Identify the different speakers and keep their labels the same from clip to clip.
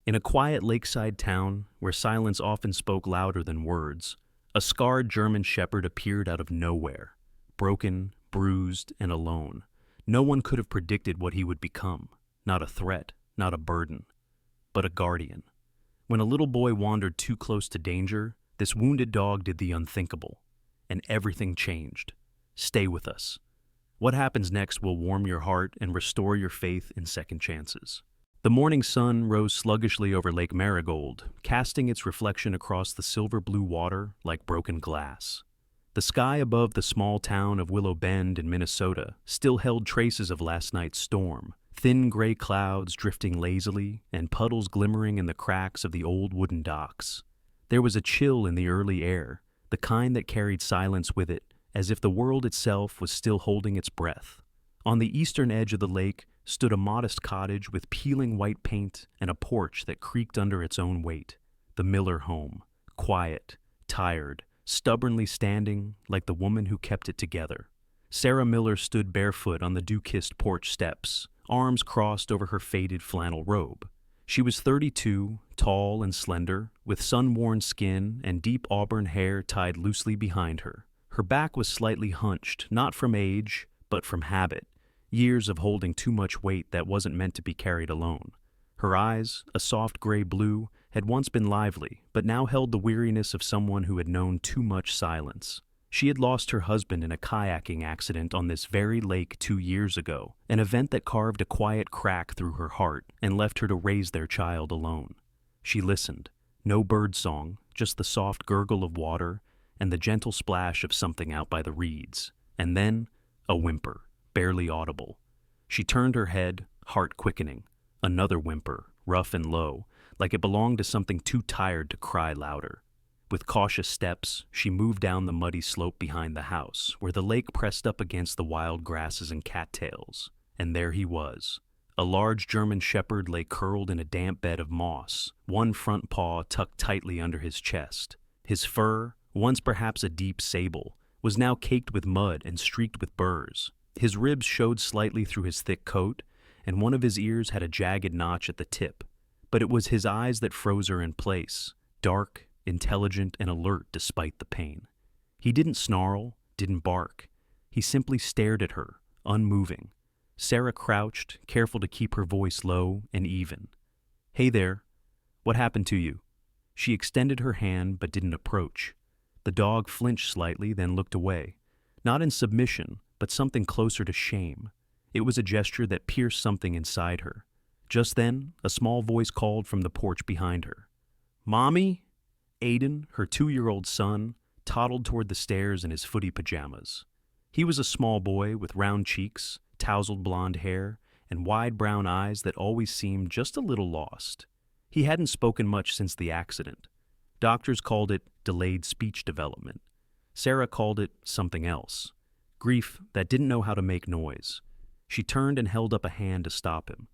Speaker 1: In a quiet lakeside town, where silence often spoke louder than words, a scarred German shepherd appeared out of nowhere, broken, bruised, and alone. No one could have predicted what he would become. Not a threat, not a burden, but a guardian. When a little boy wandered too close to danger, this wounded dog did the unthinkable, and everything changed. Stay with us. What happens next will warm your heart and restore your faith in second chances. The morning sun rose sluggishly over Lake Marigold, casting its reflection across the silver-blue water like broken glass. The sky above the small town of Willow Bend in Minnesota still held traces of last night's storm, thin gray clouds drifting lazily and puddles glimmering in the cracks of the old wooden docks. There was a chill in the early air, the kind that carried silence with it, as if the world itself was still holding its breath. On the eastern edge of the lake stood a modest cottage with peeling white paint and a porch that creaked under its own weight. The Miller home, quiet, tired, stubbornly standing like the woman who kept it together. Sarah Miller stood barefoot on the dew-kissed porch steps, arms crossed over her faded flannel robe. She was 32, tall and slender, with sun-worn skin and deep auburn hair tied loosely behind her. Her back was slightly hunched, not from age, but from habit, years of holding too much weight that wasn't meant to be carried alone. Her eyes, a soft gray blue, had once been lively, but now held the weariness of someone who had known too much silence. She had lost her husband in a kayaking accident on this very lake 2 years ago, an event that carved a quiet crack through her heart and left her to raise their child alone. She listened. No bird song, just the soft gurgle of water and the gentle splash of something out by the reeds. And then, a whimper, barely audible. She turned her head, heart quickening. Another whimper, rough and low, like it belonged to something too tired to cry louder. With cautious steps, she moved down the muddy slope behind the house, where the lake pressed up against the wild grasses and cattails. And there he was. A large German shepherd lay curled in a damp bed of moss, one front paw tucked tightly under his chest. His fur, once perhaps a deep sable, was now caked with mud and streaked with burrs. His ribs showed slightly through his thick coat, and one of his ears had a jagged notch at the tip. But it was his eyes that froze her in place, dark, intelligent, and alert despite the pain. He didn't snarl, didn't bark. He simply stared at her, unmoving. Sarah crouched, careful to keep her voice low and even. "Hey there. What happened to you?" She extended her hand but didn't approach. The dog flinched slightly, then looked away. Not in submission, but something closer to shame. It was a gesture that pierced something inside her. Just then, a small voice called from the porch behind her. "Mommy?" Aiden, her 2-year-old son, toddled toward the stairs in his footy pajamas. He was a small boy with round cheeks, tousled blonde hair, and wide brown eyes that always seemed just a little lost. He hadn't spoken much since the accident. Doctors called it delayed speech development. Sarah called it something else. Grief that didn't know how to make noise. She turned and held up a hand to stop him.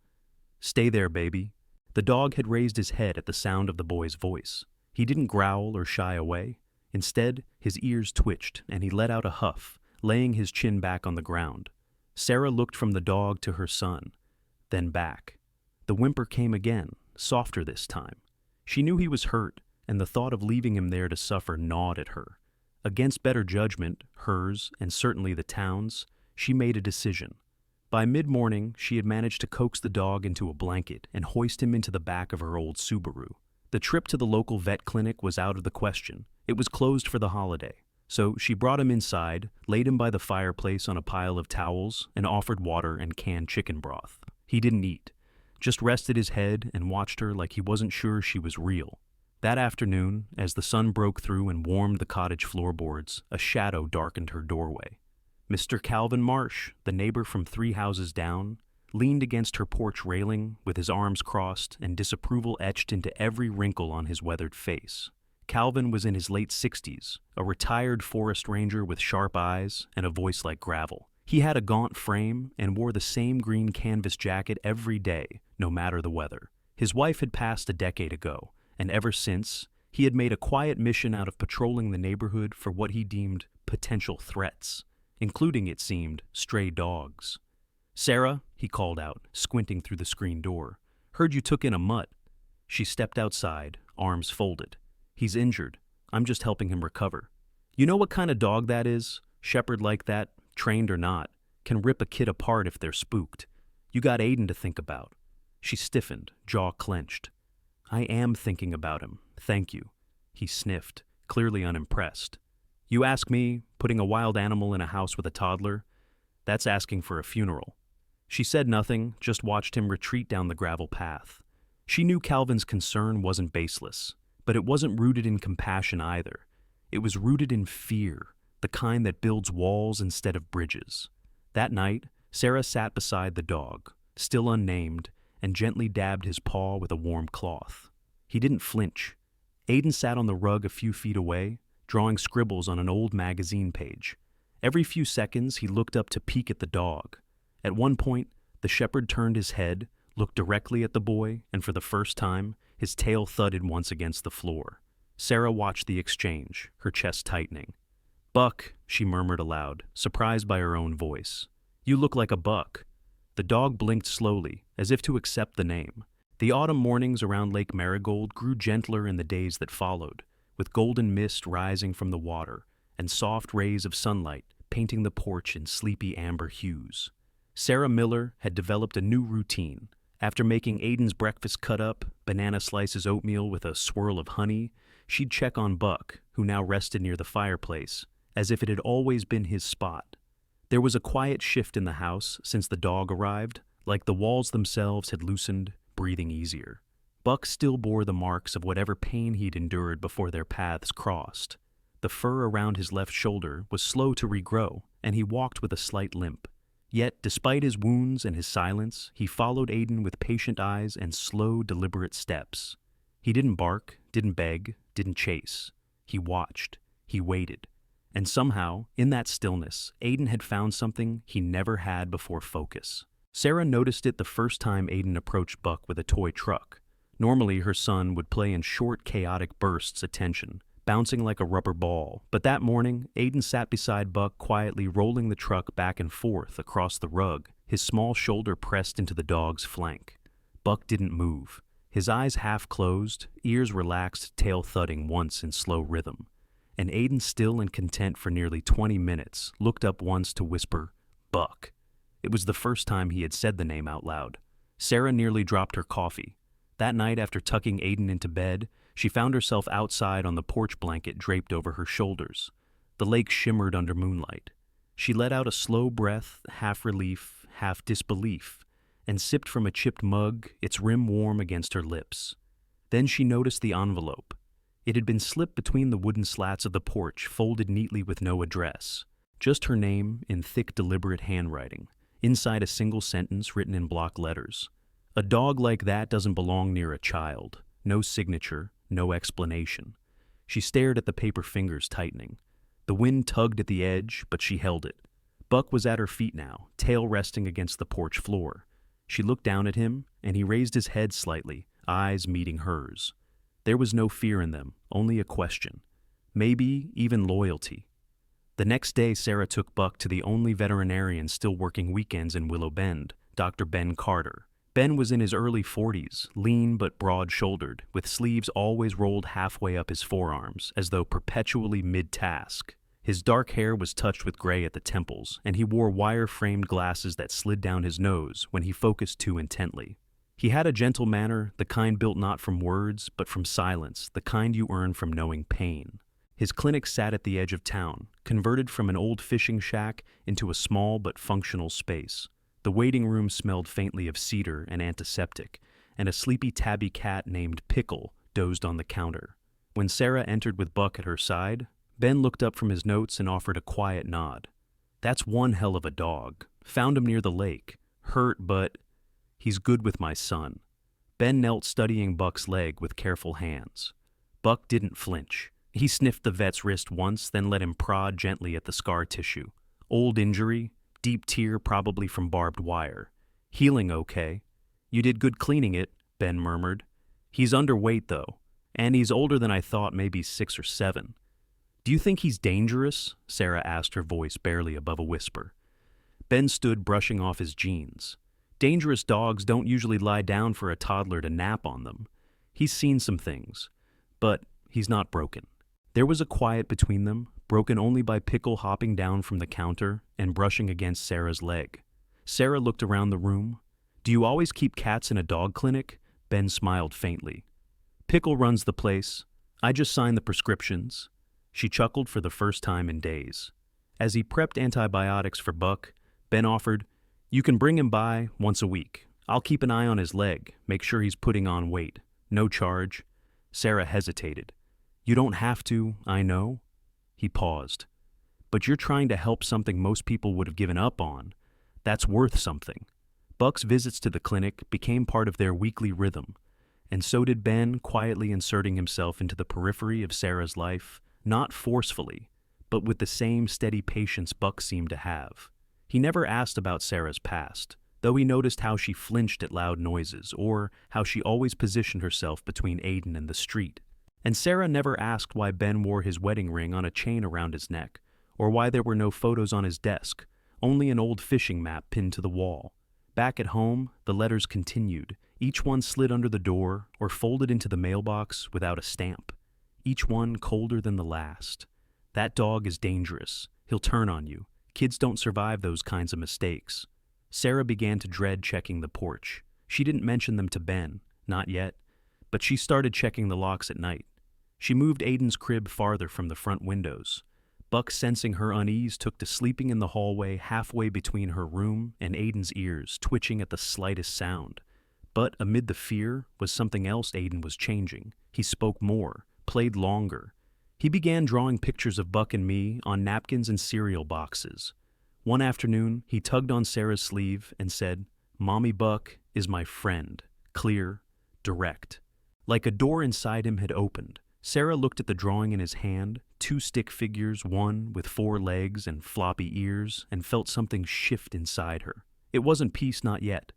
Speaker 1: "Stay there, baby." The dog had raised his head at the sound of the boy's voice. He didn't growl or shy away. Instead, his ears twitched and he let out a huff, laying his chin back on the ground. Sarah looked from the dog to her son, then back. The whimper came again, softer this time. She knew he was hurt, and the thought of leaving him there to suffer gnawed at her. Against better judgment, hers, and certainly the town's, she made a decision. By mid-morning, she had managed to coax the dog into a blanket and hoist him into the back of her old Subaru. The trip to the local vet clinic was out of the question. It was closed for the holiday. So she brought him inside, laid him by the fireplace on a pile of towels, and offered water and canned chicken broth. He didn't eat, just rested his head and watched her like he wasn't sure she was real. That afternoon, as the sun broke through and warmed the cottage floorboards, a shadow darkened her doorway. Mr. Calvin Marsh, the neighbor from 3 houses down, leaned against her porch railing with his arms crossed and disapproval etched into every wrinkle on his weathered face. Calvin was in his late 60s, a retired forest ranger with sharp eyes and a voice like gravel. He had a gaunt frame and wore the same green canvas jacket every day, no matter the weather. His wife had passed a decade ago, and ever since, he had made a quiet mission out of patrolling the neighborhood for what he deemed potential threats, including, it seemed, stray dogs. "Sarah," he called out, squinting through the screen door, "heard you took in a mutt." She stepped outside, arms folded. He's injured. I'm just helping him recover. You know what kind of dog that is? Shepherd like that, trained or not, can rip a kid apart if they're spooked. You got Aiden to think about. She stiffened, jaw clenched. I am thinking about him, thank you. He sniffed, clearly unimpressed. You ask me, putting a wild animal in a house with a toddler? That's asking for a funeral. She said nothing, just watched him retreat down the gravel path. She knew Calvin's concern wasn't baseless, but it wasn't rooted in compassion either. It was rooted in fear, the kind that builds walls instead of bridges. That night, Sarah sat beside the dog, still unnamed, and gently dabbed his paw with a warm cloth. He didn't flinch. Aiden sat on the rug a few feet away, drawing scribbles on an old magazine page. Every few seconds, he looked up to peek at the dog. At one point, the shepherd turned his head, looked directly at the boy, and for the first time, his tail thudded once against the floor. Sarah watched the exchange, her chest tightening. Buck, she murmured aloud, surprised by her own voice. You look like a buck. The dog blinked slowly, as if to accept the name. The autumn mornings around Lake Marigold grew gentler in the days that followed, with golden mist rising from the water and soft rays of sunlight painting the porch in sleepy amber hues. Sarah Miller had developed a new routine. After making Aiden's breakfast cut up, banana slices oatmeal with a swirl of honey, she'd check on Buck, who now rested near the fireplace, as if it had always been his spot. There was a quiet shift in the house since the dog arrived, like the walls themselves had loosened, breathing easier. Buck still bore the marks of whatever pain he'd endured before their paths crossed. The fur around his left shoulder was slow to regrow, and he walked with a slight limp. Yet, despite his wounds and his silence, he followed Aiden with patient eyes and slow, deliberate steps. He didn't bark, didn't beg, didn't chase. He watched. He waited. And somehow, in that stillness, Aiden had found something he never had before: focus. Sarah noticed it the first time Aiden approached Buck with a toy truck. Normally, her son would play in short, chaotic bursts of tension, bouncing like a rubber ball. But that morning, Aiden sat beside Buck, quietly rolling the truck back and forth across the rug, his small shoulder pressed into the dog's flank. Buck didn't move. His eyes half closed, ears relaxed, tail thudding once in slow rhythm. And Aiden, still and content for nearly 20 minutes, looked up once to whisper, Buck. It was the first time he had said the name out loud. Sarah nearly dropped her coffee. That night, after tucking Aiden into bed, she found herself outside on the porch blanket draped over her shoulders. The lake shimmered under moonlight. She let out a slow breath, half relief, half disbelief, and sipped from a chipped mug, its rim warm against her lips. Then she noticed the envelope. It had been slipped between the wooden slats of the porch, folded neatly with no address. Just her name in thick, deliberate handwriting, inside a single sentence written in block letters. A dog like that doesn't belong near a child. No signature, no explanation. She stared at the paper fingers tightening. The wind tugged at the edge, but she held it. Buck was at her feet now, tail resting against the porch floor. She looked down at him, and he raised his head slightly, eyes meeting hers. There was no fear in them, only a question. Maybe even loyalty. The next day, Sarah took Buck to the only veterinarian still working weekends in Willow Bend, Dr. Ben Carter. Ben was in his early 40s, lean but broad-shouldered, with sleeves always rolled halfway up his forearms, as though perpetually mid-task. His dark hair was touched with gray at the temples, and he wore wire-framed glasses that slid down his nose when he focused too intently. He had a gentle manner, the kind built not from words, but from silence, the kind you earn from knowing pain. His clinic sat at the edge of town, converted from an old fishing shack into a small but functional space. The waiting room smelled faintly of cedar and antiseptic, and a sleepy tabby cat named Pickle dozed on the counter. When Sarah entered with Buck at her side, Ben looked up from his notes and offered a quiet nod. That's one hell of a dog. Found him near the lake. Hurt, but he's good with my son. Ben knelt studying Buck's leg with careful hands. Buck didn't flinch. He sniffed the vet's wrist once, then let him prod gently at the scar tissue. Old injury, deep tear probably from barbed wire. Healing okay. You did good cleaning it, Ben murmured. He's underweight, though, and he's older than I thought, maybe 6 or 7. Do you think he's dangerous? Sarah asked, her voice barely above a whisper. Ben stood brushing off his jeans. Dangerous dogs don't usually lie down for a toddler to nap on them. He's seen some things, but he's not broken. There was a quiet between them, broken only by Pickle hopping down from the counter and brushing against Sarah's leg. Sarah looked around the room. "Do you always keep cats in a dog clinic?" Ben smiled faintly. "Pickle runs the place. I just sign the prescriptions." She chuckled for the first time in days. As he prepped antibiotics for Buck, Ben offered, "You can bring him by once a week. I'll keep an eye on his leg, make sure he's putting on weight. No charge." Sarah hesitated. "You don't have to, I know." He paused. "But you're trying to help something most people would have given up on. That's worth something." Buck's visits to the clinic became part of their weekly rhythm, and so did Ben, quietly inserting himself into the periphery of Sarah's life, not forcefully, but with the same steady patience Buck seemed to have. He never asked about Sarah's past, though he noticed how she flinched at loud noises, or how she always positioned herself between Aiden and the street. And Sarah never asked why Ben wore his wedding ring on a chain around his neck, or why there were no photos on his desk, only an old fishing map pinned to the wall. Back at home, the letters continued, each one slid under the door or folded into the mailbox without a stamp, each one colder than the last. "That dog is dangerous. He'll turn on you. Kids don't survive those kinds of mistakes." Sarah began to dread checking the porch. She didn't mention them to Ben, not yet, but she started checking the locks at night. She moved Aiden's crib farther from the front windows. Buck, sensing her unease, took to sleeping in the hallway halfway between her room and Aiden's ears, twitching at the slightest sound. But amid the fear was something else. Aiden was changing. He spoke more, played longer. He began drawing pictures of Buck and me on napkins and cereal boxes. One afternoon, he tugged on Sarah's sleeve and said, "Mommy Buck is my friend." Clear, direct. Like a door inside him had opened. Sarah looked at the drawing in his hand, 2 stick figures, one with 4 legs and floppy ears, and felt something shift inside her. It wasn't peace, not yet,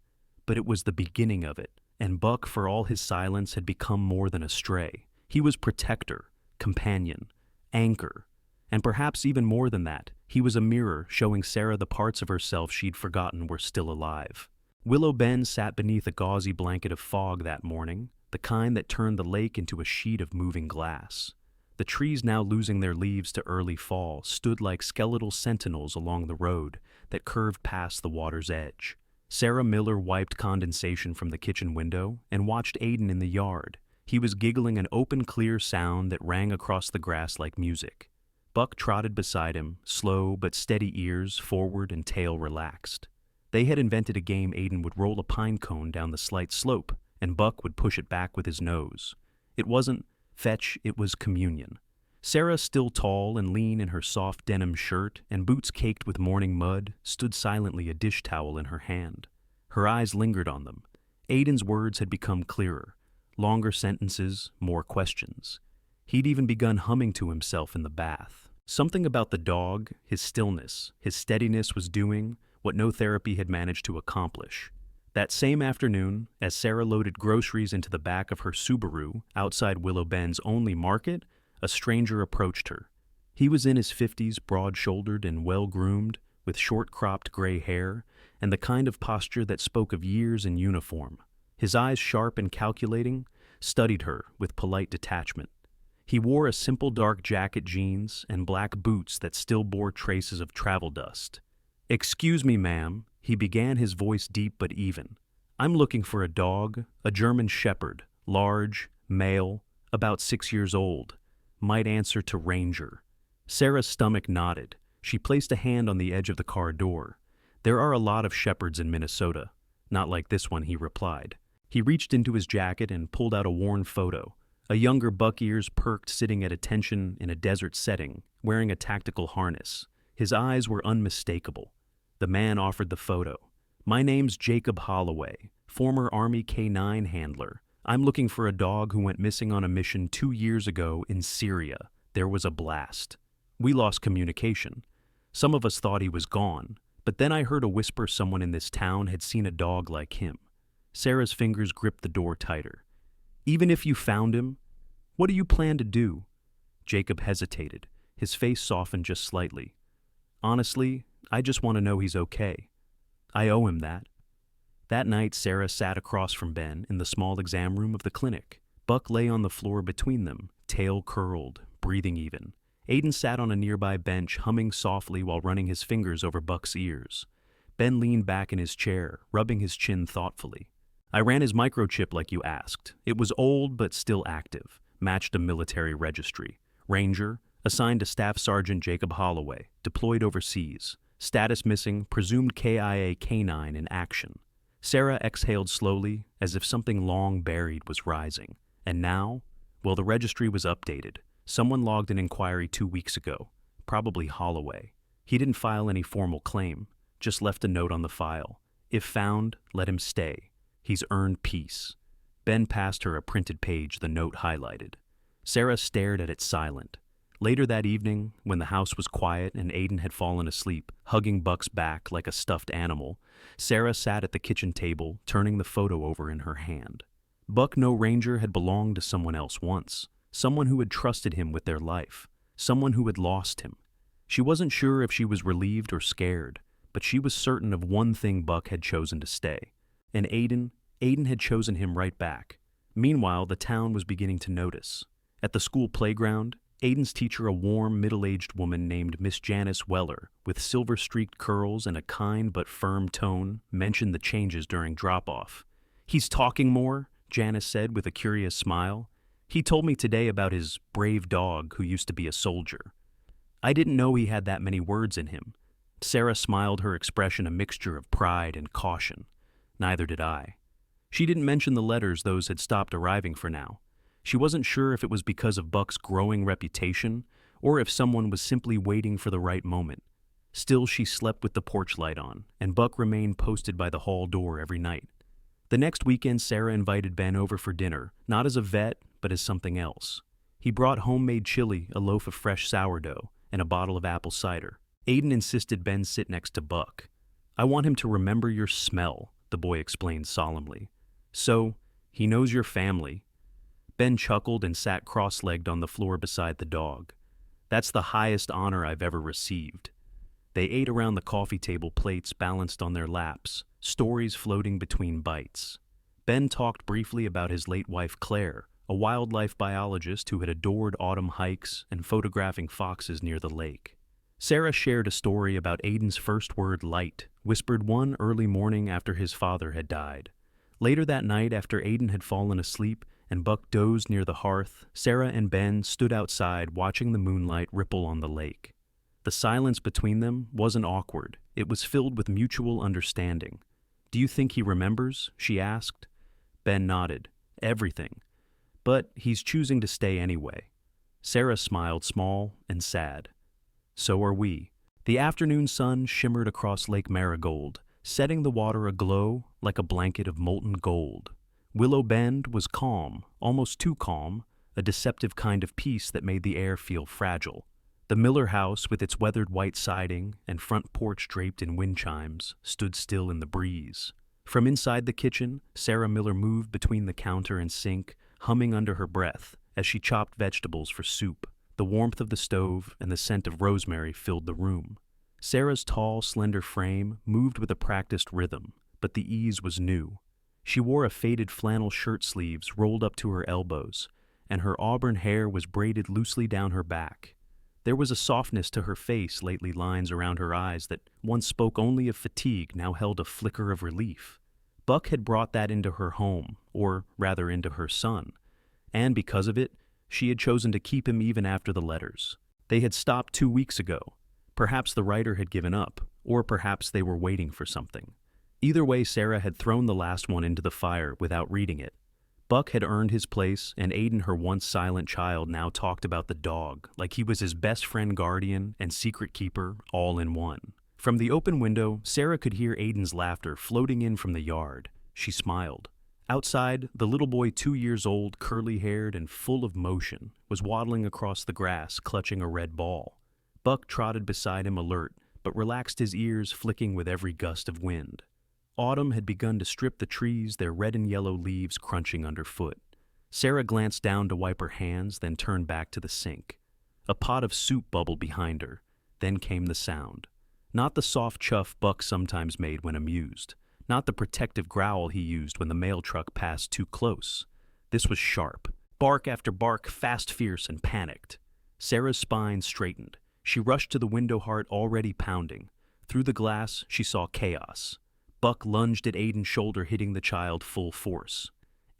Speaker 1: but it was the beginning of it, and Buck, for all his silence, had become more than a stray. He was protector, companion, anchor, and perhaps even more than that, he was a mirror showing Sarah the parts of herself she'd forgotten were still alive. Willow Bend sat beneath a gauzy blanket of fog that morning, the kind that turned the lake into a sheet of moving glass. The trees, now losing their leaves to early fall, stood like skeletal sentinels along the road that curved past the water's edge. Sarah Miller wiped condensation from the kitchen window and watched Aiden in the yard. He was giggling an open, clear sound that rang across the grass like music. Buck trotted beside him, slow but steady, ears forward and tail relaxed. They had invented a game. Aiden would roll a pine cone down the slight slope, and Buck would push it back with his nose. It wasn't fetch, it was communion. Sarah, still tall and lean in her soft denim shirt and boots caked with morning mud, stood silently, a dish towel in her hand. Her eyes lingered on them. Aiden's words had become clearer. Longer sentences, more questions. He'd even begun humming to himself in the bath. Something about the dog, his stillness, his steadiness was doing what no therapy had managed to accomplish. That same afternoon, as Sarah loaded groceries into the back of her Subaru outside Willow Bend's only market, a stranger approached her. He was in his 50s, broad-shouldered and well-groomed, with short-cropped gray hair and the kind of posture that spoke of years in uniform. His eyes, sharp and calculating, studied her with polite detachment. He wore a simple dark jacket, jeans, and black boots that still bore traces of travel dust. "Excuse me, ma'am," he began, his voice deep but even. "I'm looking for a dog, a German shepherd, large, male, about 6 years old. Might answer to Ranger." Sarah's stomach knotted. She placed a hand on the edge of the car door. "There are a lot of shepherds in Minnesota. Not like this one," he replied. He reached into his jacket and pulled out a worn photo. A younger Buck, ears perked, sitting at attention in a desert setting, wearing a tactical harness. His eyes were unmistakable. The man offered the photo. "My name's Jacob Holloway, former Army K-9 handler. I'm looking for a dog who went missing on a mission 2 years ago in Syria. There was a blast. We lost communication. Some of us thought he was gone, but then I heard a whisper someone in this town had seen a dog like him." Sarah's fingers gripped the door tighter. "Even if you found him, what do you plan to do?" Jacob hesitated. His face softened just slightly. "Honestly, I just want to know he's okay. I owe him that." That night, Sarah sat across from Ben in the small exam room of the clinic. Buck lay on the floor between them, tail curled, breathing even. Aiden sat on a nearby bench, humming softly while running his fingers over Buck's ears. Ben leaned back in his chair, rubbing his chin thoughtfully. I ran his microchip like you asked. It was old but still active, matched a military registry. Ranger, assigned to Staff Sergeant Jacob Holloway, deployed overseas. Status missing, presumed KIA K9 in action. Sarah exhaled slowly, as if something long buried was rising. And now? Well, the registry was updated. Someone logged an inquiry 2 weeks ago, probably Holloway. He didn't file any formal claim, just left a note on the file. If found, let him stay. He's earned peace. Ben passed her a printed page, the note highlighted. Sarah stared at it silent. Later that evening, when the house was quiet and Aiden had fallen asleep, hugging Buck's back like a stuffed animal, Sarah sat at the kitchen table, turning the photo over in her hand. Buck No Ranger had belonged to someone else once. Someone who had trusted him with their life, someone who had lost him. She wasn't sure if she was relieved or scared, but she was certain of one thing: Buck had chosen to stay. And Aiden had chosen him right back. Meanwhile, the town was beginning to notice. At the school playground, Aiden's teacher, a warm, middle-aged woman named Miss Janice Weller, with silver-streaked curls and a kind but firm tone, mentioned the changes during drop-off. "He's talking more," Janice said with a curious smile. "He told me today about his brave dog who used to be a soldier. I didn't know he had that many words in him." Sarah smiled, her expression a mixture of pride and caution. Neither did I. She didn't mention the letters; those had stopped arriving for now. She wasn't sure if it was because of Buck's growing reputation or if someone was simply waiting for the right moment. Still, she slept with the porch light on, and Buck remained posted by the hall door every night. The next weekend, Sarah invited Ben over for dinner, not as a vet, but as something else. He brought homemade chili, a loaf of fresh sourdough, and a bottle of apple cider. Aiden insisted Ben sit next to Buck. "I want him to remember your smell," the boy explained solemnly. "So, he knows your family." Ben chuckled and sat cross-legged on the floor beside the dog. "That's the highest honor I've ever received." They ate around the coffee table, plates balanced on their laps, stories floating between bites. Ben talked briefly about his late wife Claire, a wildlife biologist who had adored autumn hikes and photographing foxes near the lake. Sarah shared a story about Aiden's first word, light, whispered one early morning after his father had died. Later that night, after Aiden had fallen asleep and Buck dozed near the hearth, Sarah and Ben stood outside watching the moonlight ripple on the lake. The silence between them wasn't awkward. It was filled with mutual understanding. "Do you think he remembers?" she asked. Ben nodded. "Everything. But he's choosing to stay anyway." Sarah smiled, small and sad. "So are we." The afternoon sun shimmered across Lake Marigold, setting the water aglow like a blanket of molten gold. Willow Bend was calm, almost too calm, a deceptive kind of peace that made the air feel fragile. The Miller house, with its weathered white siding and front porch draped in wind chimes, stood still in the breeze. From inside the kitchen, Sarah Miller moved between the counter and sink, humming under her breath as she chopped vegetables for soup. The warmth of the stove and the scent of rosemary filled the room. Sarah's tall, slender frame moved with a practiced rhythm, but the ease was new. She wore a faded flannel shirt sleeves rolled up to her elbows, and her auburn hair was braided loosely down her back. There was a softness to her face, lately lines around her eyes that once spoke only of fatigue now held a flicker of relief. Buck had brought that into her home, or rather into her son, and because of it, she had chosen to keep him even after the letters. They had stopped 2 weeks ago. Perhaps the writer had given up, or perhaps they were waiting for something. Either way, Sarah had thrown the last one into the fire without reading it. Buck had earned his place, and Aiden, her once silent child, now talked about the dog like he was his best friend, guardian, and secret keeper all in one. From the open window, Sarah could hear Aiden's laughter floating in from the yard. She smiled. Outside, the little boy, 2 years old, curly-haired and full of motion, was waddling across the grass, clutching a red ball. Buck trotted beside him, alert, but relaxed his ears, flicking with every gust of wind. Autumn had begun to strip the trees, their red and yellow leaves crunching underfoot. Sarah glanced down to wipe her hands, then turned back to the sink. A pot of soup bubbled behind her. Then came the sound. Not the soft chuff Buck sometimes made when amused. Not the protective growl he used when the mail truck passed too close. This was sharp, Bark after bark, fast, fierce, and panicked. Sarah's spine straightened. She rushed to the window, heart already pounding. Through the glass, she saw chaos. Buck lunged at Aiden's shoulder, hitting the child full force.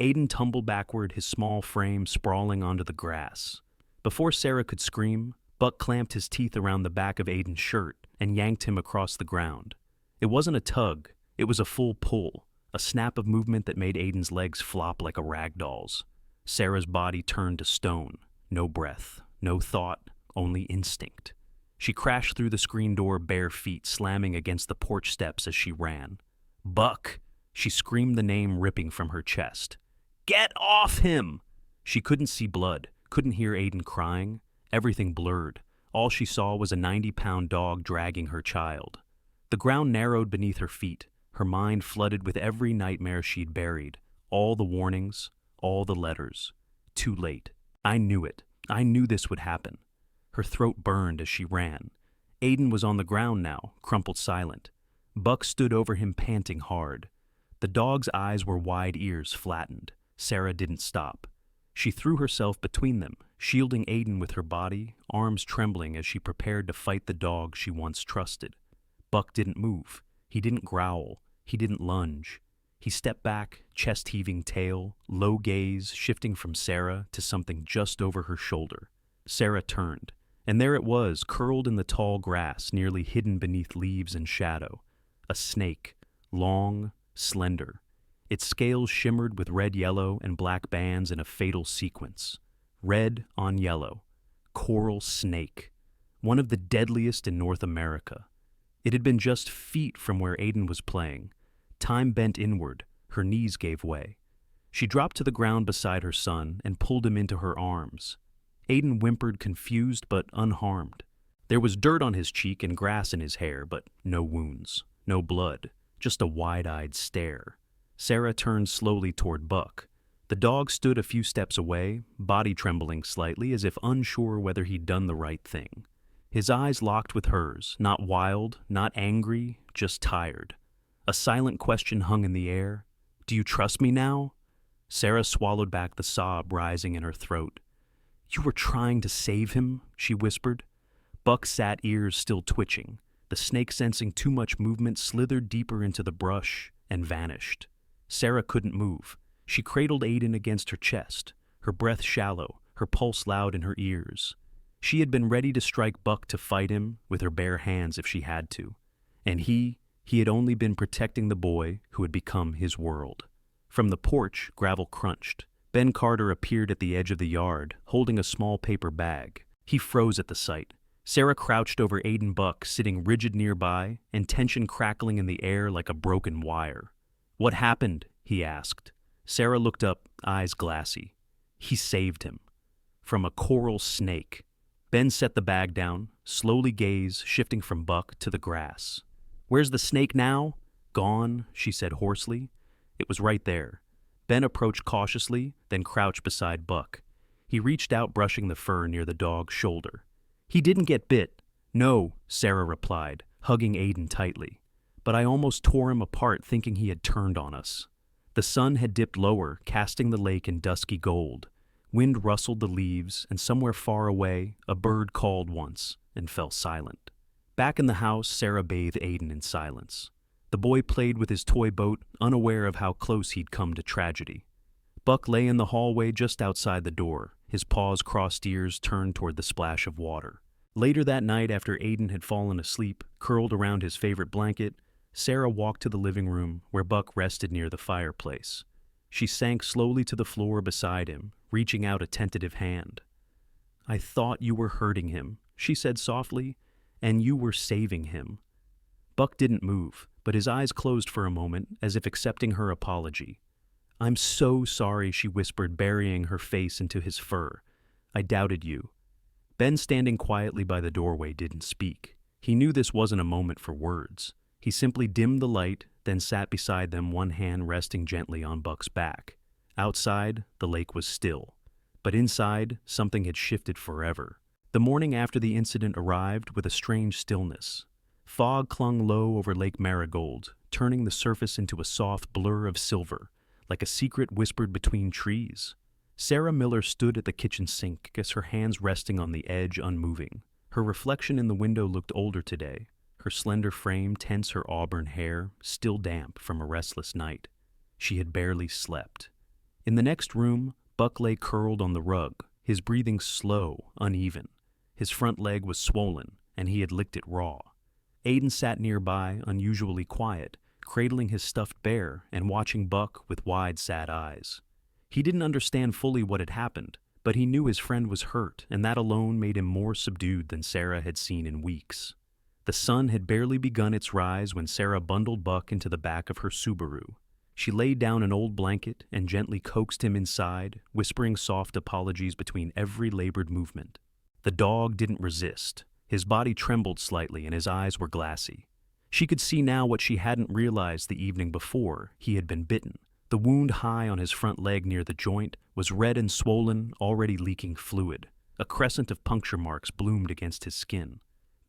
Speaker 1: Aiden tumbled backward, his small frame sprawling onto the grass. Before Sarah could scream, Buck clamped his teeth around the back of Aiden's shirt and yanked him across the ground. It wasn't a tug, it was a full pull, a snap of movement that made Aiden's legs flop like a rag doll's. Sarah's body turned to stone. No breath, no thought, only instinct. She crashed through the screen door, bare feet slamming against the porch steps as she ran. "Buck!" She screamed the name ripping from her chest. "Get off him!" She couldn't see blood, couldn't hear Aiden crying. Everything blurred. All she saw was a 90-pound dog dragging her child. The ground narrowed beneath her feet, her mind flooded with every nightmare she'd buried, all the warnings, all the letters. Too late. I knew it. I knew this would happen. Her throat burned as she ran. Aiden was on the ground now, crumpled silent. Buck stood over him, panting hard. The dog's eyes were wide, ears flattened. Sarah didn't stop. She threw herself between them, shielding Aiden with her body, arms trembling as she prepared to fight the dog she once trusted. Buck didn't move. He didn't growl. He didn't lunge. He stepped back, chest-heaving tail, low gaze, shifting from Sarah to something just over her shoulder. Sarah turned, and there it was, curled in the tall grass, nearly hidden beneath leaves and shadow. A snake, long, slender. Its scales shimmered with red, yellow, and black bands in a fatal sequence. Red on yellow. Coral snake. One of the deadliest in North America. It had been just feet from where Aiden was playing. Time bent inward. Her knees gave way. She dropped to the ground beside her son and pulled him into her arms. Aiden whimpered, confused but unharmed. There was dirt on his cheek and grass in his hair, but no wounds, no blood, just a wide-eyed stare. Sarah turned slowly toward Buck. The dog stood a few steps away, body trembling slightly as if unsure whether he'd done the right thing. His eyes locked with hers, not wild, not angry, just tired. A silent question hung in the air. "Do you trust me now?" Sarah swallowed back the sob rising in her throat. "You were trying to save him," she whispered. Buck sat, ears still twitching. The snake, sensing too much movement, slithered deeper into the brush and vanished. Sarah couldn't move. She cradled Aiden against her chest, her breath shallow, her pulse loud in her ears. She had been ready to strike Buck, to fight him with her bare hands if she had to. And he had only been protecting the boy who had become his world. From the porch, gravel crunched. Ben Carter appeared at the edge of the yard, holding a small paper bag. He froze at the sight. Sarah crouched over Aiden. Buck, sitting rigid nearby, and tension crackling in the air like a broken wire. "What happened?" he asked. Sarah looked up, eyes glassy. "He saved him. From a coral snake." Ben set the bag down, slowly, gaze shifting from Buck to the grass. "Where's the snake now?" "Gone," she said hoarsely. It was right there. Ben approached cautiously, then crouched beside Buck. He reached out, brushing the fur near the dog's shoulder. "He didn't get bit." "No," Sarah replied, hugging Aiden tightly. "But I almost tore him apart, thinking he had turned on us." The sun had dipped lower, casting the lake in dusky gold. Wind rustled the leaves, and somewhere far away, a bird called once and fell silent. Back in the house, Sarah bathed Aiden in silence. The boy played with his toy boat, unaware of how close he'd come to tragedy. Buck lay in the hallway just outside the door, his paws crossed, ears turned toward the splash of water. Later that night, after Aiden had fallen asleep, curled around his favorite blanket, Sarah walked to the living room where Buck rested near the fireplace. She sank slowly to the floor beside him, reaching out a tentative hand. "I thought you were hurting him," she said softly, "and you were saving him." Buck didn't move, but his eyes closed for a moment, as if accepting her apology. "I'm so sorry," she whispered, burying her face into his fur. "I doubted you." Ben, standing quietly by the doorway, didn't speak. He knew this wasn't a moment for words. He simply dimmed the light, then sat beside them, one hand resting gently on Buck's back. Outside, the lake was still. But inside, something had shifted forever. The morning after the incident arrived with a strange stillness. Fog clung low over Lake Marigold, turning the surface into a soft blur of silver, like a secret whispered between trees. Sarah Miller stood at the kitchen sink, her hands resting on the edge, unmoving. Her reflection in the window looked older today, her slender frame tense, her auburn hair still damp from a restless night. She had barely slept. In the next room, Buck lay curled on the rug, his breathing slow, uneven. His front leg was swollen, and he had licked it raw. Aiden sat nearby, unusually quiet, cradling his stuffed bear and watching Buck with wide, sad eyes. He didn't understand fully what had happened, but he knew his friend was hurt, and that alone made him more subdued than Sarah had seen in weeks. The sun had barely begun its rise when Sarah bundled Buck into the back of her Subaru. She laid down an old blanket and gently coaxed him inside, whispering soft apologies between every labored movement. The dog didn't resist. His body trembled slightly and his eyes were glassy. She could see now what she hadn't realized the evening before: he had been bitten. The wound high on his front leg near the joint was red and swollen, already leaking fluid. A crescent of puncture marks bloomed against his skin.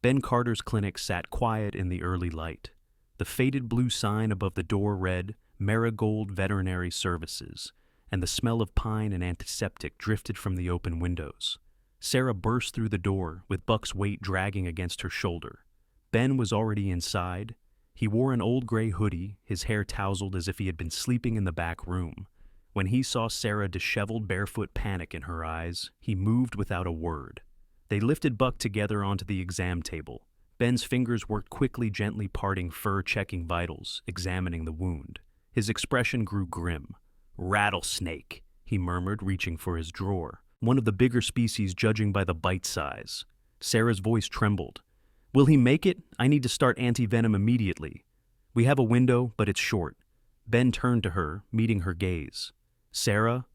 Speaker 1: Ben Carter's clinic sat quiet in the early light. The faded blue sign above the door read, "Marigold Veterinary Services," and the smell of pine and antiseptic drifted from the open windows. Sarah burst through the door, with Buck's weight dragging against her shoulder. Ben was already inside. He wore an old gray hoodie, his hair tousled as if he had been sleeping in the back room. When he saw Sarah, disheveled, barefoot, panic in her eyes, he moved without a word. They lifted Buck together onto the exam table. Ben's fingers worked quickly, gently parting fur, checking vitals, examining the wound. His expression grew grim. "Rattlesnake," he murmured, reaching for his drawer. "One of the bigger species, judging by the bite size." Sarah's voice trembled. "Will he make it? I need to start anti-venom immediately. We have a window, but it's short." Ben turned to her, meeting her gaze. "Sarah,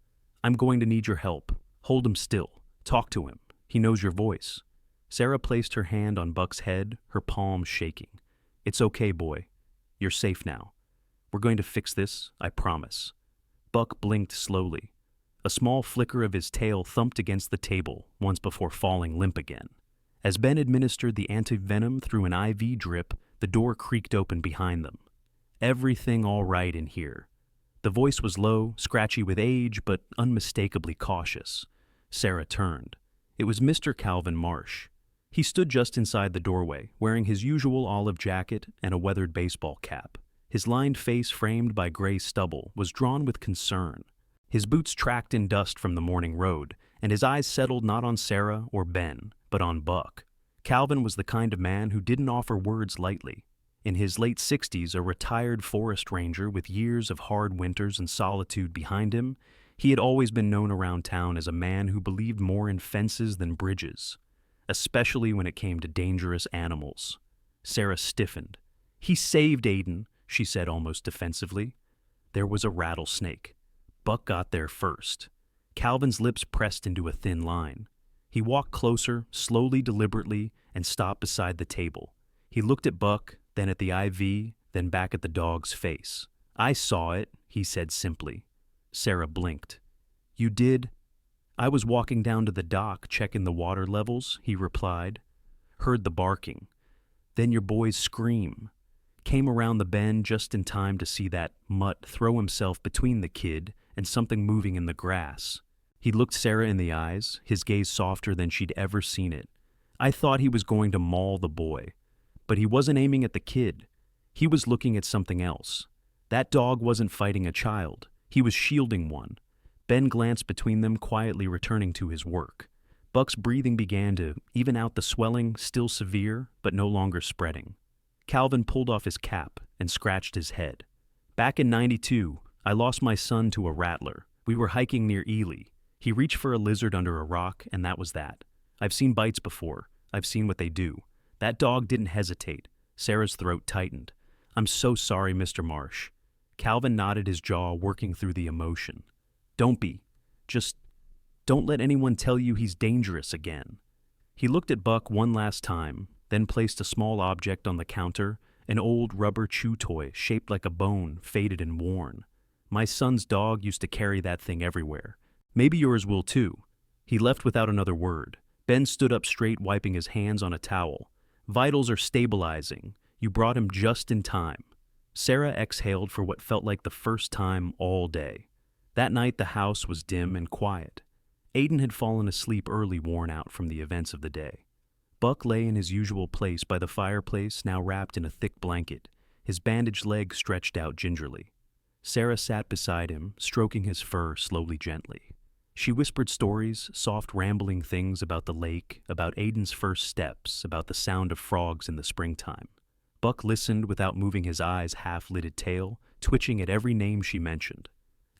Speaker 1: I'm going to need your help. Hold him still. Talk to him. He knows your voice." Sarah placed her hand on Buck's head, her palms shaking. "It's okay, boy. You're safe now. We're going to fix this, I promise." Buck blinked slowly. A small flicker of his tail thumped against the table once before falling limp again. As Ben administered the anti-venom through an IV drip, the door creaked open behind them. "Everything all right in here?" The voice was low, scratchy with age, but unmistakably cautious. Sarah turned. It was Mr. Calvin Marsh. He stood just inside the doorway, wearing his usual olive jacket and a weathered baseball cap. His lined face, framed by gray stubble, was drawn with concern. His boots tracked in dust from the morning road, and his eyes settled not on Sarah or Ben, but on Buck. Calvin was the kind of man who didn't offer words lightly. In his late 60s, a retired forest ranger with years of hard winters and solitude behind him, he had always been known around town as a man who believed more in fences than bridges, especially when it came to dangerous animals. Sarah stiffened. "He saved Aiden," she said almost defensively. There was a rattlesnake. Buck got there first. Calvin's lips pressed into a thin line. He walked closer, slowly, deliberately, and stopped beside the table. He looked at Buck, then at the IV, then back at the dog's face. "I saw it," he said simply. Sarah blinked. "You did?" "I was walking down to the dock, checking the water levels," he replied. "Heard the barking. Then your boy's scream. Came around the bend just in time to see that mutt throw himself between the kid and something moving in the grass." He looked Sarah in the eyes, his gaze softer than she'd ever seen it. "I thought he was going to maul the boy. But he wasn't aiming at the kid. He was looking at something else. That dog wasn't fighting a child. He was shielding one." Ben glanced between them, quietly returning to his work. Buck's breathing began to even out the swelling, still severe, but no longer spreading. Calvin pulled off his cap and scratched his head. "Back in '92, I lost my son to a rattler. We were hiking near Ely. He reached for a lizard under a rock, and that was that. I've seen bites before. I've seen what they do. That dog didn't hesitate." Sarah's throat tightened. "I'm so sorry, Mr. Marsh." Calvin nodded, his jaw working through the emotion. "Don't be. Just don't let anyone tell you he's dangerous again." He looked at Buck one last time, then placed a small object on the counter, an old rubber chew toy shaped like a bone, faded and worn. "My son's dog used to carry that thing everywhere. Maybe yours will too." He left without another word. Ben stood up straight, wiping his hands on a towel. "Vitals are stabilizing. You brought him just in time." Sarah exhaled for what felt like the first time all day. That night the house was dim and quiet. Aiden had fallen asleep early, worn out from the events of the day. Buck lay in his usual place by the fireplace, now wrapped in a thick blanket, his bandaged leg stretched out gingerly. Sarah sat beside him, stroking his fur slowly, gently. She whispered stories, soft rambling things about the lake, about Aiden's first steps, about the sound of frogs in the springtime. Buck listened without moving his eyes' half-lidded tail, twitching at every name she mentioned.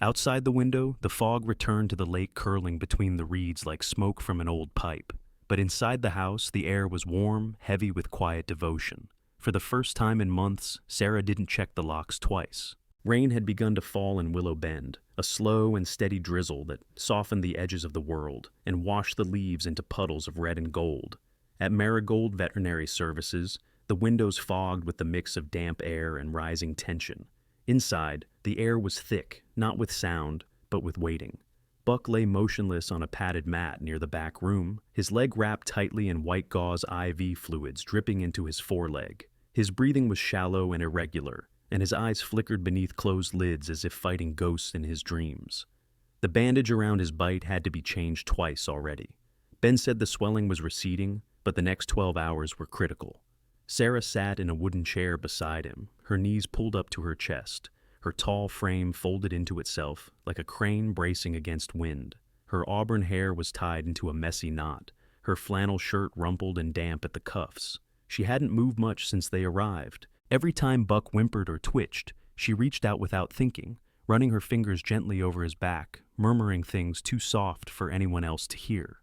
Speaker 1: Outside the window, the fog returned to the lake, curling between the reeds like smoke from an old pipe. But inside the house, the air was warm, heavy with quiet devotion. For the first time in months, Sarah didn't check the locks twice. Rain had begun to fall in Willow Bend, a slow and steady drizzle that softened the edges of the world and washed the leaves into puddles of red and gold. At Marigold Veterinary Services, the windows fogged with the mix of damp air and rising tension. Inside, the air was thick, not with sound, but with waiting. Buck lay motionless on a padded mat near the back room, his leg wrapped tightly in white gauze IV fluids dripping into his foreleg. His breathing was shallow and irregular, and his eyes flickered beneath closed lids as if fighting ghosts in his dreams. The bandage around his bite had to be changed twice already. Ben said the swelling was receding, but the next 12 hours were critical. Sarah sat in a wooden chair beside him, her knees pulled up to her chest, her tall frame folded into itself like a crane bracing against wind. Her auburn hair was tied into a messy knot, her flannel shirt rumpled and damp at the cuffs. She hadn't moved much since they arrived. Every time Buck whimpered or twitched, she reached out without thinking, running her fingers gently over his back, murmuring things too soft for anyone else to hear.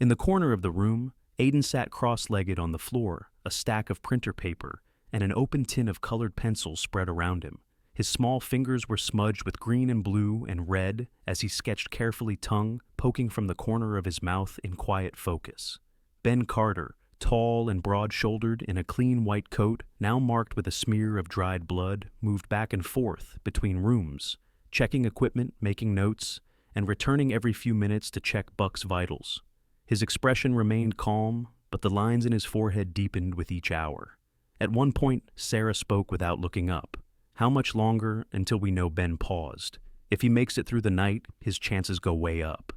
Speaker 1: In the corner of the room, Aiden sat cross-legged on the floor, a stack of printer paper and an open tin of colored pencils spread around him. His small fingers were smudged with green and blue and red as he sketched carefully, tongue poking from the corner of his mouth in quiet focus. Ben Carter, tall and broad-shouldered in a clean white coat, now marked with a smear of dried blood, moved back and forth between rooms, checking equipment, making notes, and returning every few minutes to check Buck's vitals. His expression remained calm, but the lines in his forehead deepened with each hour. At one point, Sarah spoke without looking up. "How much longer until we know?" Ben paused. "If he makes it through the night, his chances go way up.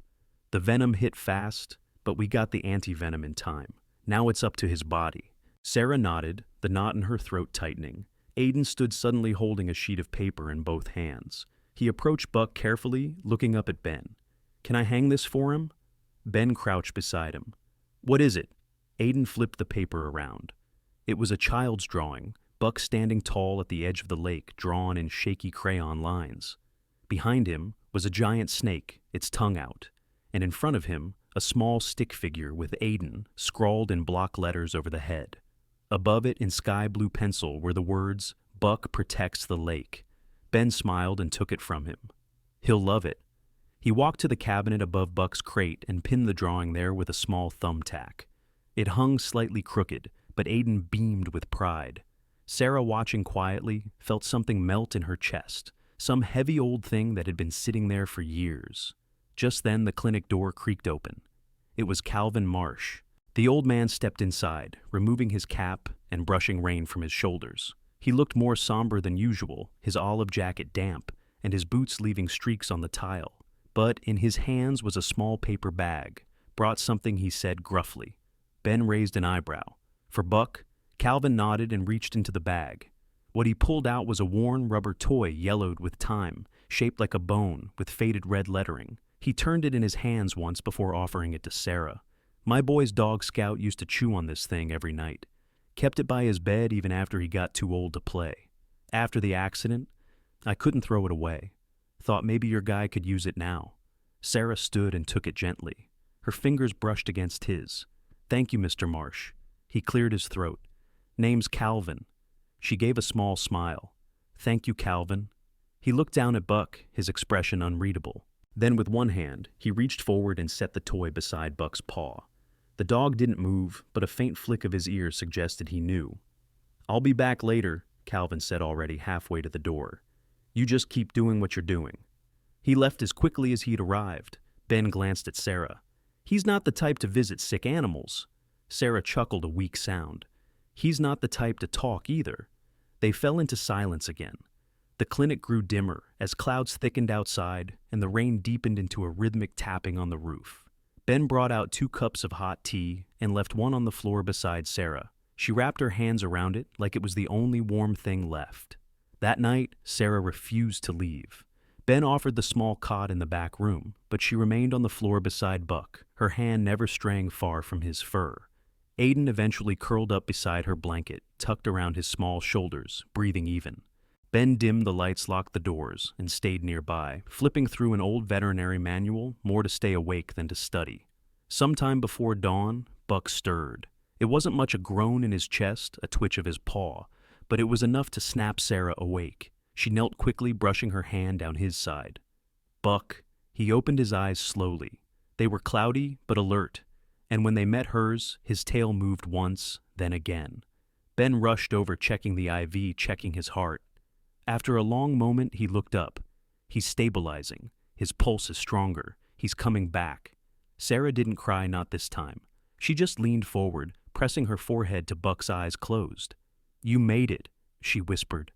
Speaker 1: The venom hit fast, but we got the anti-venom in time. Now it's up to his body." Sarah nodded, the knot in her throat tightening. Aiden stood suddenly holding a sheet of paper in both hands. He approached Buck carefully, looking up at Ben. "Can I hang this for him?" Ben crouched beside him. "What is it?" Aiden flipped the paper around. It was a child's drawing, Buck standing tall at the edge of the lake, drawn in shaky crayon lines. Behind him was a giant snake, its tongue out, and in front of him, a small stick figure with Aiden scrawled in block letters over the head. Above it in sky blue pencil were the words, "Buck protects the lake." Ben smiled and took it from him. "He'll love it." He walked to the cabinet above Buck's crate and pinned the drawing there with a small thumbtack. It hung slightly crooked, but Aiden beamed with pride. Sarah, watching quietly, felt something melt in her chest, some heavy old thing that had been sitting there for years. Just then the clinic door creaked open. It was Calvin Marsh. The old man stepped inside, removing his cap and brushing rain from his shoulders. He looked more somber than usual, his olive jacket damp, and his boots leaving streaks on the tile. But in his hands was a small paper bag. "Brought something," he said gruffly. Ben raised an eyebrow. "For Buck?" Calvin nodded and reached into the bag. What he pulled out was a worn rubber toy yellowed with time, shaped like a bone with faded red lettering. He turned it in his hands once before offering it to Sarah. "My boy's dog Scout used to chew on this thing every night. Kept it by his bed even after he got too old to play. After the accident, I couldn't throw it away. Thought maybe your guy could use it now." Sarah stood and took it gently. Her fingers brushed against his. "Thank you, Mr. Marsh." He cleared his throat. "Name's Calvin." She gave a small smile. "Thank you, Calvin." He looked down at Buck, his expression unreadable. Then with one hand, he reached forward and set the toy beside Buck's paw. The dog didn't move, but a faint flick of his ear suggested he knew. "I'll be back later," Calvin said already halfway to the door. "You just keep doing what you're doing." He left as quickly as he'd arrived. Ben glanced at Sarah. "He's not the type to visit sick animals." Sarah chuckled a weak sound. "He's not the type to talk either." They fell into silence again. The clinic grew dimmer as clouds thickened outside and the rain deepened into a rhythmic tapping on the roof. Ben brought out 2 cups of hot tea and left one on the floor beside Sarah. She wrapped her hands around it like it was the only warm thing left. That night, Sarah refused to leave. Ben offered the small cot in the back room, but she remained on the floor beside Buck, her hand never straying far from his fur. Aiden eventually curled up beside her blanket, tucked around his small shoulders, breathing even. Ben dimmed the lights, locked the doors, and stayed nearby, flipping through an old veterinary manual, more to stay awake than to study. Sometime before dawn, Buck stirred. It wasn't much a groan in his chest, a twitch of his paw, but it was enough to snap Sarah awake. She knelt quickly, brushing her hand down his side. Buck. He opened his eyes slowly. They were cloudy but alert, and when they met hers, his tail moved once, then again. Ben rushed over, checking the IV, checking his heart. After a long moment, he looked up. He's stabilizing. His pulse is stronger. He's coming back. Sarah didn't cry, not this time. She just leaned forward, pressing her forehead to Buck's eyes closed. "You made it," she whispered.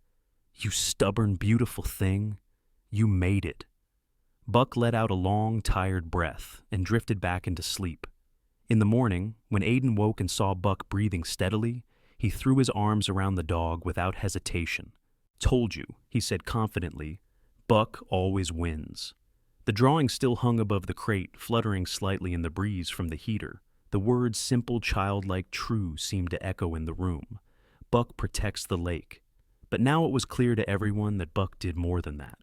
Speaker 1: "You stubborn, beautiful thing. You made it." Buck let out a long, tired breath and drifted back into sleep. In the morning, when Aiden woke and saw Buck breathing steadily, he threw his arms around the dog without hesitation. "Told you," he said confidently. "Buck always wins." The drawing still hung above the crate, fluttering slightly in the breeze from the heater. The words simple, childlike, true seemed to echo in the room. Buck protects the lake. But now it was clear to everyone that Buck did more than that.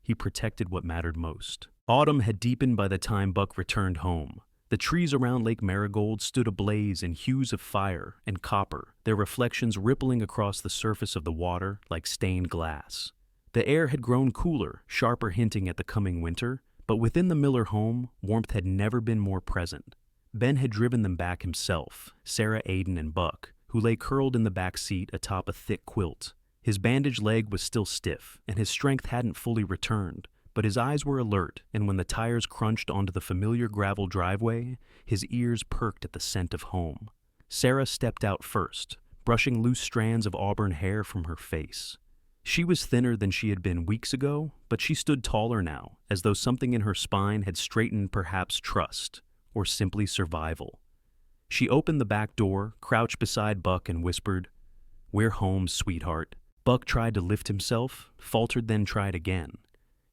Speaker 1: He protected what mattered most. Autumn had deepened by the time Buck returned home. The trees around Lake Marigold stood ablaze in hues of fire and copper, their reflections rippling across the surface of the water like stained glass. The air had grown cooler, sharper, hinting at the coming winter, but within the Miller home, warmth had never been more present. Ben had driven them back himself, Sarah, Aiden, and Buck, who lay curled in the back seat atop a thick quilt. His bandaged leg was still stiff, and his strength hadn't fully returned, but his eyes were alert, and when the tires crunched onto the familiar gravel driveway, his ears perked at the scent of home. Sarah stepped out first, brushing loose strands of auburn hair from her face. She was thinner than she had been weeks ago, but she stood taller now, as though something in her spine had straightened, perhaps trust, or simply survival. She opened the back door, crouched beside Buck, and whispered, "We're home, sweetheart." Buck tried to lift himself, faltered, then tried again.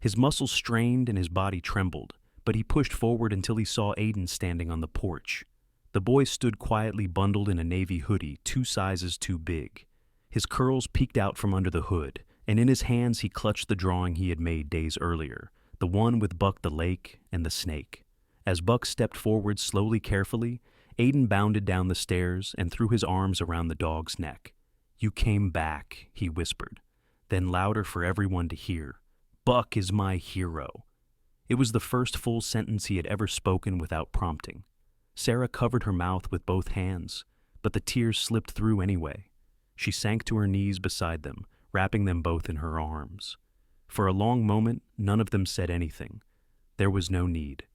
Speaker 1: His muscles strained and his body trembled, but he pushed forward until he saw Aiden standing on the porch. The boy stood quietly, bundled in a navy hoodie 2 sizes too big. His curls peeked out from under the hood, and in his hands he clutched the drawing he had made days earlier, the one with Buck, the lake, and the snake. As Buck stepped forward slowly, carefully, Aiden bounded down the stairs and threw his arms around the dog's neck. "You came back," he whispered, then louder for everyone to hear. "Buck is my hero." It was the first full sentence he had ever spoken without prompting. Sarah covered her mouth with both hands, but the tears slipped through anyway. She sank to her knees beside them, wrapping them both in her arms. For a long moment, none of them said anything. There was no need.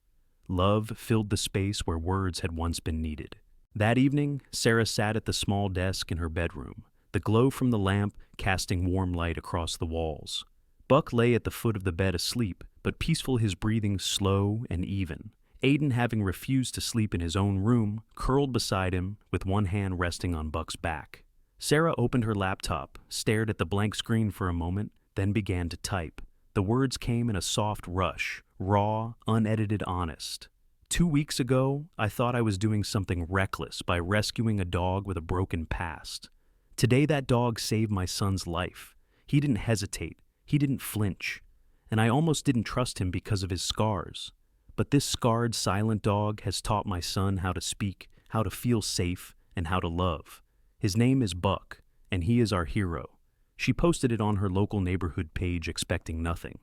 Speaker 1: Love filled the space where words had once been needed. That evening, Sarah sat at the small desk in her bedroom, the glow from the lamp casting warm light across the walls. Buck lay at the foot of the bed asleep, but peaceful, his breathing slow and even. Aiden, having refused to sleep in his own room, curled beside him with one hand resting on Buck's back. Sarah opened her laptop, stared at the blank screen for a moment, then began to type. The words came in a soft rush, raw, unedited, honest. 2 weeks ago, I thought I was doing something reckless by rescuing a dog with a broken past. Today that dog saved my son's life. He didn't hesitate. He didn't flinch. And I almost didn't trust him because of his scars. But this scarred, silent dog has taught my son how to speak, how to feel safe, and how to love. His name is Buck, and he is our hero. She posted it on her local neighborhood page, expecting nothing.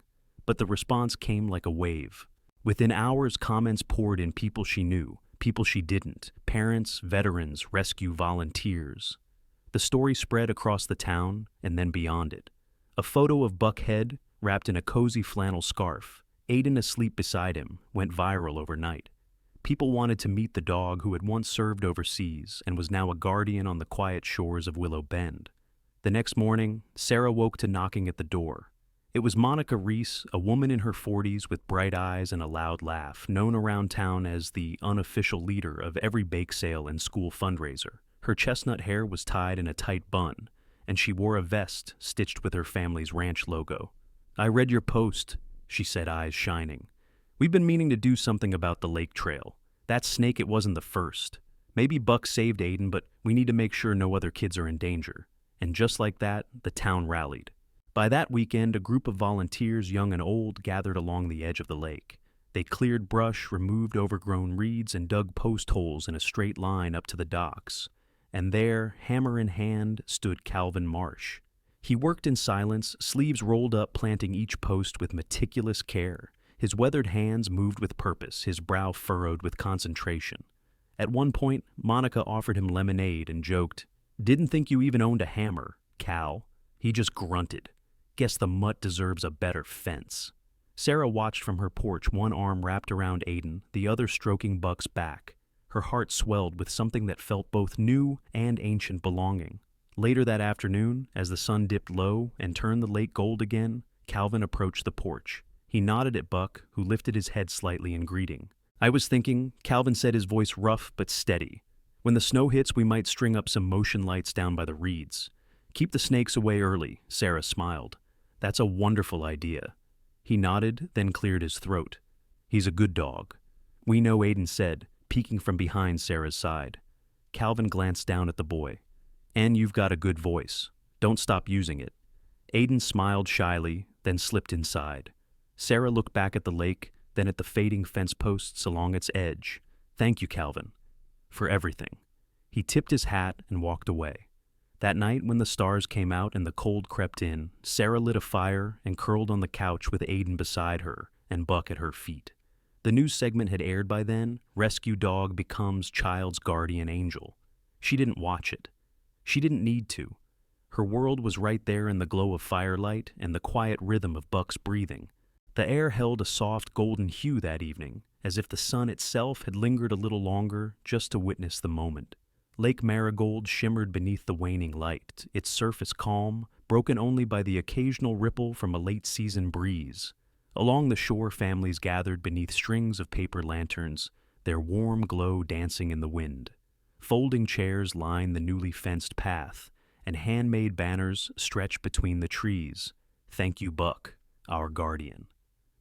Speaker 1: But the response came like a wave. Within hours, comments poured in, people she knew, people she didn't, parents, veterans, rescue volunteers. The story spread across the town and then beyond it. A photo of Buck head, wrapped in a cozy flannel scarf, Aiden asleep beside him, went viral overnight. People wanted to meet the dog who had once served overseas and was now a guardian on the quiet shores of Willow Bend. The next morning, Sarah woke to knocking at the door. It was Monica Reese, a woman in her 40s with bright eyes and a loud laugh, known around town as the unofficial leader of every bake sale and school fundraiser. Her chestnut hair was tied in a tight bun, and she wore a vest stitched with her family's ranch logo. "I read your post," she said, eyes shining. "We've been meaning to do something about the lake trail. That snake, it wasn't the first. Maybe Buck saved Aiden, but we need to make sure no other kids are in danger." And just like that, the town rallied. By that weekend, a group of volunteers, young and old, gathered along the edge of the lake. They cleared brush, removed overgrown reeds, and dug post holes in a straight line up to the docks. And there, hammer in hand, stood Calvin Marsh. He worked in silence, sleeves rolled up, planting each post with meticulous care. His weathered hands moved with purpose, his brow furrowed with concentration. At one point, Monica offered him lemonade and joked, "Didn't think you even owned a hammer, Cal." He just grunted. "Guess the mutt deserves a better fence." Sarah watched from her porch, one arm wrapped around Aiden, the other stroking Buck's back. Her heart swelled with something that felt both new and ancient belonging. Later that afternoon, as the sun dipped low and turned the lake gold again, Calvin approached the porch. He nodded at Buck, who lifted his head slightly in greeting. "I was thinking," Calvin said, his voice rough but steady, "when the snow hits, we might string up some motion lights down by the reeds." "Keep the snakes away early," Sarah smiled. "That's a wonderful idea." He nodded, then cleared his throat. "He's a good dog." "We know," Aiden said, peeking from behind Sarah's side. Calvin glanced down at the boy. "And you've got a good voice. Don't stop using it." Aiden smiled shyly, then slipped inside. Sarah looked back at the lake, then at the fading fence posts along its edge. "Thank you, Calvin, for everything." He tipped his hat and walked away. That night, when the stars came out and the cold crept in, Sarah lit a fire and curled on the couch with Aiden beside her and Buck at her feet. The news segment had aired by then, "Rescue Dog Becomes Child's Guardian Angel." She didn't watch it. She didn't need to. Her world was right there in the glow of firelight and the quiet rhythm of Buck's breathing. The air held a soft golden hue that evening, as if the sun itself had lingered a little longer just to witness the moment. Lake Marigold shimmered beneath the waning light, its surface calm, broken only by the occasional ripple from a late-season breeze. Along the shore, families gathered beneath strings of paper lanterns, their warm glow dancing in the wind. Folding chairs lined the newly fenced path, and handmade banners stretched between the trees. "Thank you, Buck, our guardian."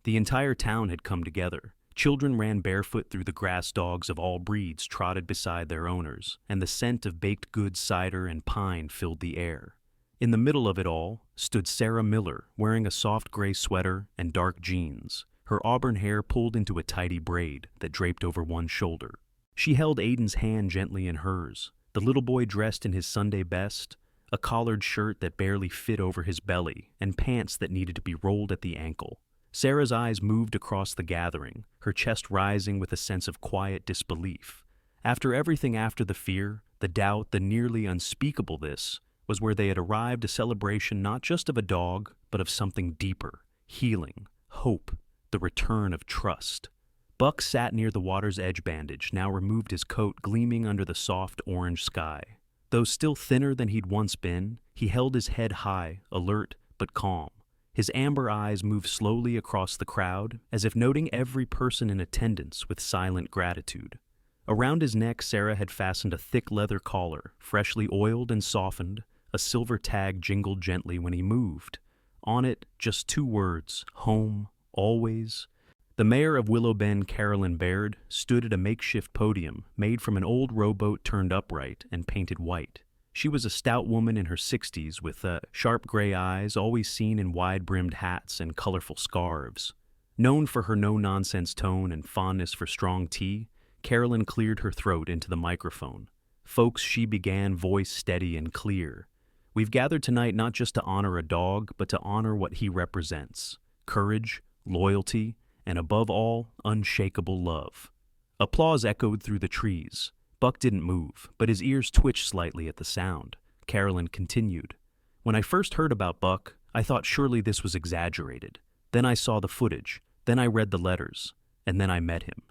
Speaker 1: The entire town had come together. Children ran barefoot through the grass, dogs of all breeds trotted beside their owners, and the scent of baked goods, cider, and pine filled the air. In the middle of it all stood Sarah Miller, wearing a soft gray sweater and dark jeans, her auburn hair pulled into a tidy braid that draped over one shoulder. She held Aiden's hand gently in hers, the little boy dressed in his Sunday best, a collared shirt that barely fit over his belly, and pants that needed to be rolled at the ankle. Sarah's eyes moved across the gathering, her chest rising with a sense of quiet disbelief. After everything, after the fear, the doubt, the nearly unspeakable, this was where they had arrived, a celebration not just of a dog, but of something deeper, healing, hope, the return of trust. Buck sat near the water's edge, bandage, now removed, his coat gleaming under the soft orange sky. Though still thinner than he'd once been, he held his head high, alert but calm. His amber eyes moved slowly across the crowd, as if noting every person in attendance with silent gratitude. Around his neck, Sarah had fastened a thick leather collar, freshly oiled and softened. A silver tag jingled gently when he moved. On it, just 2 words, "Home, always." The mayor of Willow Bend, Carolyn Baird, stood at a makeshift podium made from an old rowboat turned upright and painted white. She was a stout woman in her 60s with sharp gray eyes, always seen in wide-brimmed hats and colorful scarves. Known for her no-nonsense tone and fondness for strong tea, Carolyn cleared her throat into the microphone. "Folks," she began, voice steady and clear, "we've gathered tonight not just to honor a dog, but to honor what he represents: courage, loyalty, and above all, unshakable love." Applause echoed through the trees. Buck didn't move, but his ears twitched slightly at the sound. Carolyn continued, "When I first heard about Buck, I thought surely this was exaggerated. Then I saw the footage, then I read the letters, and then I met him.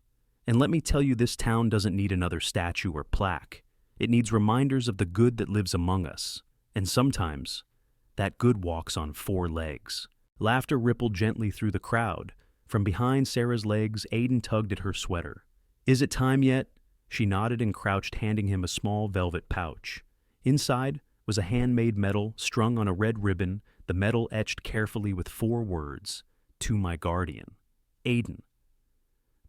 Speaker 1: And let me tell you, this town doesn't need another statue or plaque. It needs reminders of the good that lives among us. And sometimes, that good walks on 4 legs." Laughter rippled gently through the crowd. From behind Sarah's legs, Aiden tugged at her sweater. "Is it time yet?" She nodded and crouched, handing him a small velvet pouch. Inside was a handmade medal strung on a red ribbon, the medal etched carefully with 4 words, "To my guardian, Aiden."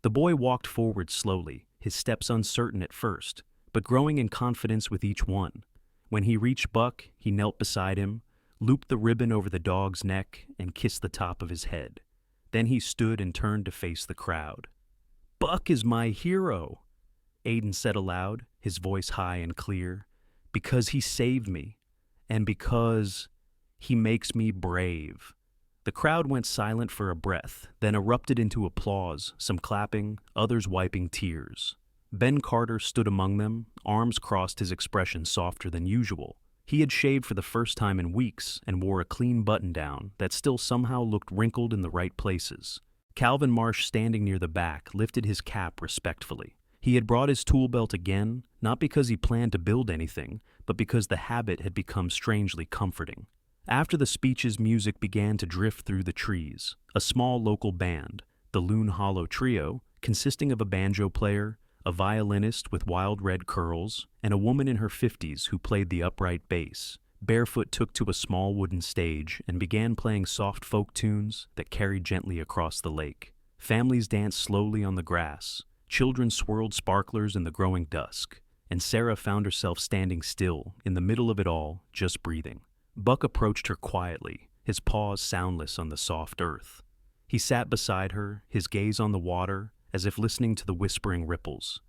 Speaker 1: The boy walked forward slowly, his steps uncertain at first, but growing in confidence with each one. When he reached Buck, he knelt beside him, looped the ribbon over the dog's neck, and kissed the top of his head. Then he stood and turned to face the crowd. "Buck is my hero," Aiden said aloud, his voice high and clear, "because he saved me, and because he makes me brave." The crowd went silent for a breath, then erupted into applause, some clapping, others wiping tears. Ben Carter stood among them, arms crossed, his expression softer than usual. He had shaved for the first time in weeks and wore a clean button-down that still somehow looked wrinkled in the right places. Calvin Marsh, standing near the back, lifted his cap respectfully. He had brought his tool belt again, not because he planned to build anything, but because the habit had become strangely comforting. After the speeches, music began to drift through the trees. A small local band, the Loon Hollow Trio, consisting of a banjo player, a violinist with wild red curls, and a woman in her 50s who played the upright bass, barefoot, took to a small wooden stage and began playing soft folk tunes that carried gently across the lake. Families danced slowly on the grass. Children swirled sparklers in the growing dusk, and Sarah found herself standing still, in the middle of it all, just breathing. Buck approached her quietly, his paws soundless on the soft earth. He sat beside her, his gaze on the water, as if listening to the whispering ripples.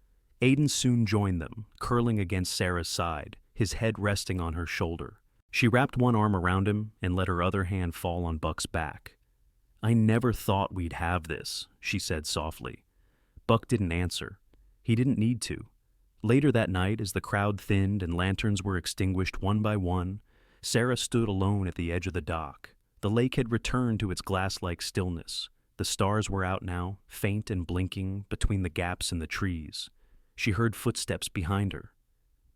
Speaker 1: Aiden soon joined them, curling against Sarah's side, his head resting on her shoulder. She wrapped one arm around him and let her other hand fall on Buck's back. "I never thought we'd have this," she said softly. Buck didn't answer. He didn't need to. Later that night, as the crowd thinned and lanterns were extinguished one by one, Sarah stood alone at the edge of the dock. The lake had returned to its glass-like stillness. The stars were out now, faint and blinking between the gaps in the trees. She heard footsteps behind her.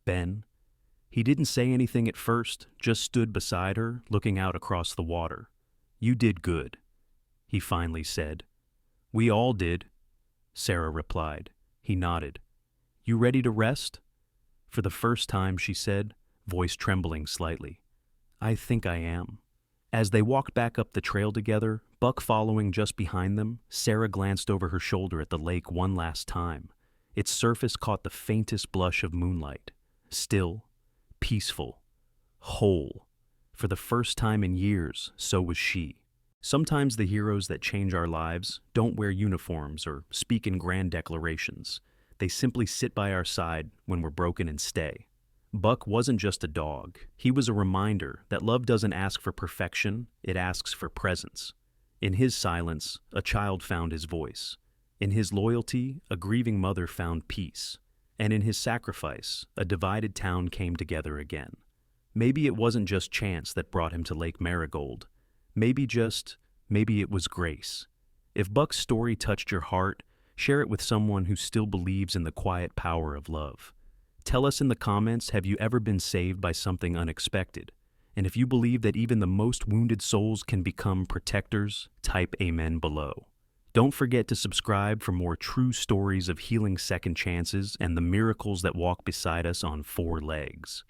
Speaker 1: Ben. He didn't say anything at first, just stood beside her, looking out across the water. "You did good," he finally said. "We all did," Sarah replied. He nodded. "You ready to rest?" For the first time, she said, voice trembling slightly. "I think I am." As they walked back up the trail together, Buck following just behind them, Sarah glanced over her shoulder at the lake one last time. Its surface caught the faintest blush of moonlight. Still, peaceful, whole. For the first time in years, so was she. Sometimes the heroes that change our lives don't wear uniforms or speak in grand declarations. They simply sit by our side when we're broken and stay. Buck wasn't just a dog. He was a reminder that love doesn't ask for perfection, it asks for presence. In his silence, a child found his voice. In his loyalty, a grieving mother found peace. And in his sacrifice, a divided town came together again. Maybe it wasn't just chance that brought him to Lake Marigold. Maybe it was grace. If Buck's story touched your heart, share it with someone who still believes in the quiet power of love. Tell us in the comments, have you ever been saved by something unexpected? And if you believe that even the most wounded souls can become protectors, type amen below. Don't forget to subscribe for more true stories of healing second chances and the miracles that walk beside us on 4 legs.